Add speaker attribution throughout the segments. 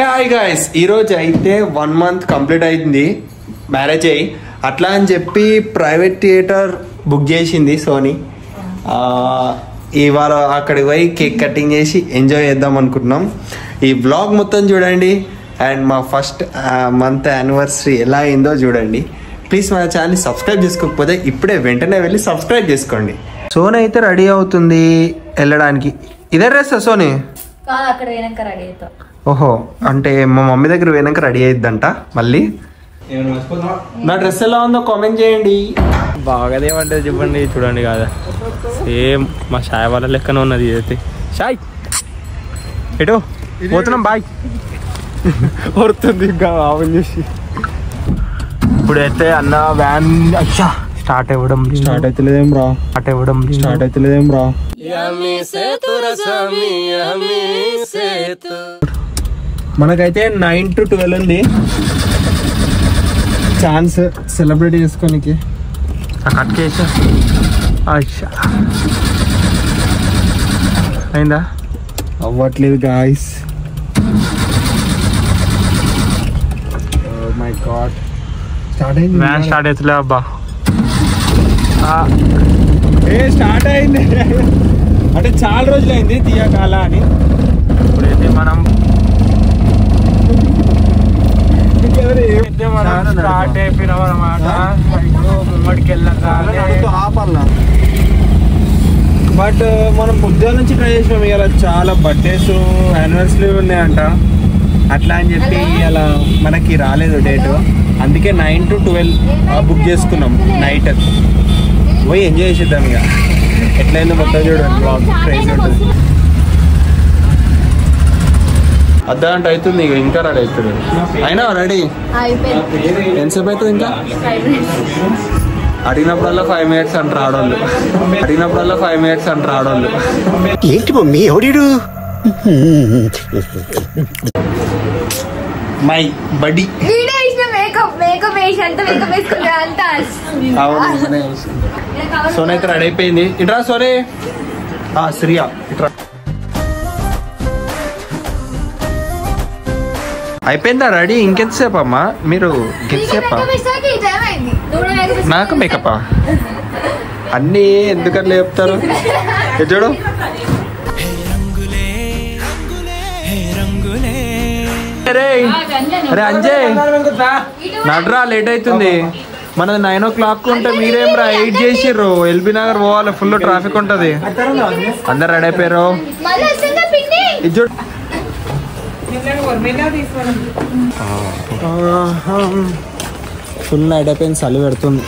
Speaker 1: Hi guys, ఈరోజు అయితే 1 month complete అయింది మ్యారేజ్ అయ్యి. అట్లా అని చెప్పి ప్రైవేట్ థియేటర్ బుక్ చేసింది సోనీ. ఇవాళ అక్కడికి పోయి కేక్ కటింగ్ చేసి ఎంజాయ్ చేద్దాం అనుకుంటున్నాం. ఈ వ్లాగ్ మొత్తం చూడండి అండ్ మా ఫస్ట్ మంత్ యానివర్సరీ ఎలా అయిందో చూడండి. ప్లీజ్ మన ఛానల్ని సబ్స్క్రైబ్ చేసుకోకపోతే ఇప్పుడే వెంటనే వెళ్ళి సబ్స్క్రైబ్ చేసుకోండి. సోనీ అయితే రెడీ అవుతుంది వెళ్ళడానికి. ఇదే డ్రెస్ సోనీ?
Speaker 2: అక్కడ వెనక రెడీ అవుతా.
Speaker 1: ఓహో, అంటే మా మమ్మీ దగ్గర పోయినాక రెడీ అయ్యిద్దంట మళ్ళీ. నా డ్రెస్ ఎలా ఉందో కామెంట్ చేయండి.
Speaker 3: బాగాదేమంటే చెప్పండి. చూడండి కాదా, సేమ్ మా షాయ్ వాళ్ళ లెక్కన ఉన్నది. అయితే షాయ్ ఎటు పోతున్నాం బాయ్ వస్తుంది ఇంకా ఆమె చూసి. ఇప్పుడైతే అన్న వ్యాన్ అచ్చా స్టార్ట్ అవ్వడం
Speaker 1: అవుతలేదేం రా. మనకైతే 9 to 12 ఉంది ఛాన్స్ సెలబ్రేట్ చేసుకోనికి.
Speaker 3: కట్ చేసా అచ్చా అయిందా?
Speaker 1: అవ్వట్లేదు గాయస్. మై గాడ్, స్టార్ట్ అయింది.
Speaker 3: వ్యాన్ స్టార్ట్ అవుతులే అబ్బా.
Speaker 1: స్టార్ట్ అయింది అంటే చాలా రోజులు అయింది తీయకాల అని.
Speaker 3: ఇప్పుడైతే మనం స్టార్ట్ అయిపోయినాం అనమాట. ముంబడికి వెళ్ళాలి.
Speaker 1: బట్ మనం పొద్దున్న నుంచి ట్రై చేసినాం. ఇలా చాలా బర్త్డేస్ యానివర్సరీ ఉన్నాయంట. అట్లా అని చెప్పి ఇలా మనకి రాలేదు డేట్. అందుకే 9 to 12 బుక్ చేసుకున్నాం. నైట్ పోయి ఎంజాయ్ చేద్దాం. ఇక ఎట్లయిందో మొత్తం చూడండి. బ్లాగ్ క్రేజీ ఉంటుంది. అర్ధగంట అవుతుంది ఇక ఇంకా రెడీ అవుతుంది. అయినా రెడీ ఎంతసేపు అవుతుంది ఇంకా? అడిగినప్పుడల్లా 5 minutes అంటారు ఆడోళ్ళు.
Speaker 4: ఏంటి మమ్మీ ఎవడు?
Speaker 1: మై బడి సోనీ అయితే రెడీ అయిపోయింది. ఇట్రా సోనీ. శ్రియా ఇట్రా. అయిపోయిందా రెడీ? ఇంకెంతసేపు అమ్మా మీరు? ఇంకెంతసేపా? నాకు మేకప్పా అన్నీ ఎందుకట్లా చెప్తారు? చూడు అరే అంజయ్ నడ్రా, లేట్ అవుతుంది. మనది 9 o'clock ఉంటే మీరేం రా 8 చేసిర్రు. ఎల్బీ నగర్ పోవాలి, ఫుల్ ట్రాఫిక్ ఉంటది. అందరు రెడీ అయిపోయారు. ఫుల్ నైట్ అయిపోయింది, చలి పెడుతుంది.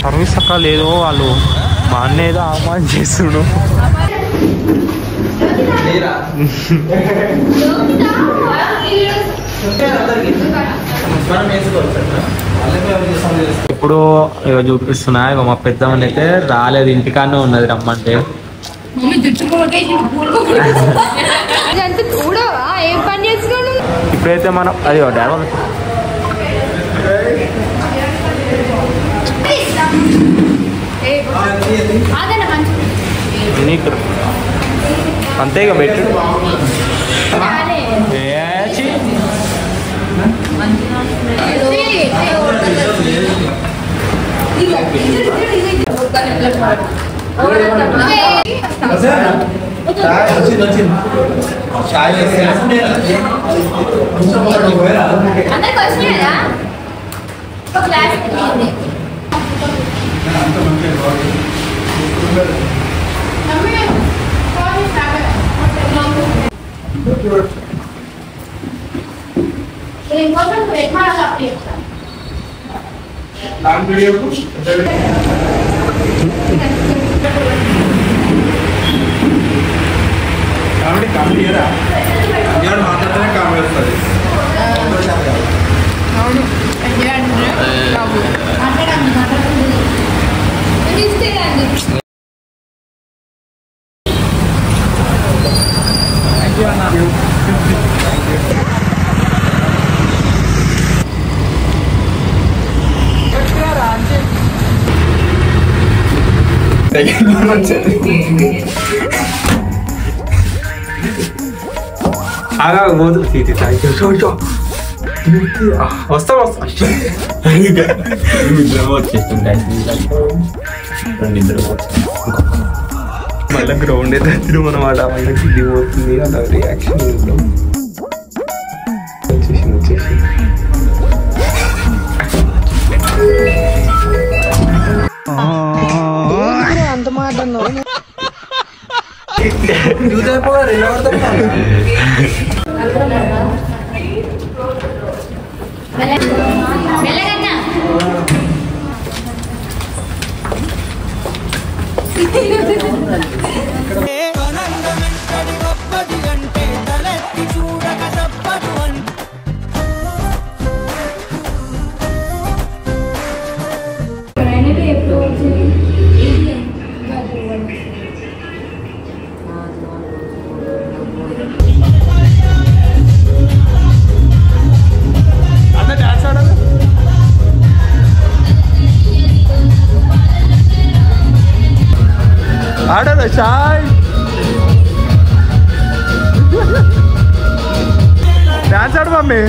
Speaker 3: సర్వీస్ అక్క లేదు. వాళ్ళు మా అన్న ఏదో ఆహ్వానం చేస్తుడు. ఇప్పుడు చూపిస్తున్నా. ఇక మా పెద్దమ్మని అయితే రాలేదు, ఇంటికానే ఉన్నది రమ్మంటే. ఇప్పుడైతే మనం అది డాడీ నీకు అంతే ఇక పెట్టు.
Speaker 1: కామెడీ మాట్లాడితేనే కామెడీ వస్తుంది.
Speaker 3: వస్తా మళ్ళీ గ్రౌండ్ అయితే తిరుమనమాట మళ్ళీ కిడ్నీ పోతుంది అలా రియాక్షన్ వచ్చేసి
Speaker 5: అంత మాట
Speaker 3: ఆడదా చాయ్ డాన్స్ ఆడు మమ్మీ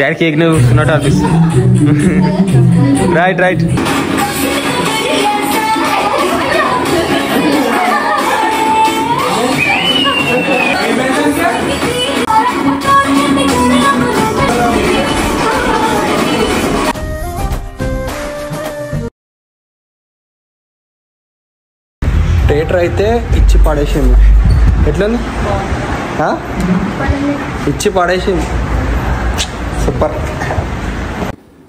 Speaker 3: డాడీ కేక్ నువ్వు చూస్తున్నట్టు అనిపిస్తుంది. Right right.
Speaker 1: థియేటర్ అయితే ఇచ్చి పడేసింది. ఎట్లుంది? ఇచ్చి పడేసింది. సూపర్.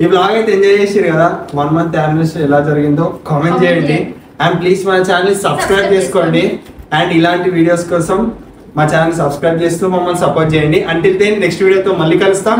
Speaker 1: ఈ బ్లాగ్ అయితే ఎంజాయ్ చేసారు కదా. 1 month యానివర్సరీ ఎలా జరిగిందో కామెంట్ చేయండి. అండ్ ప్లీజ్ మా ఛానల్ సబ్స్క్రైబ్ చేసుకోండి. అండ్ ఇలాంటి వీడియోస్ కోసం మా ఛానల్ సబ్స్క్రైబ్ చేస్తూ మమ్మల్ని సపోర్ట్ చేయండి. అంటిల్ దెన్ నెక్స్ట్ వీడియోతో మళ్ళీ కలుస్తాం.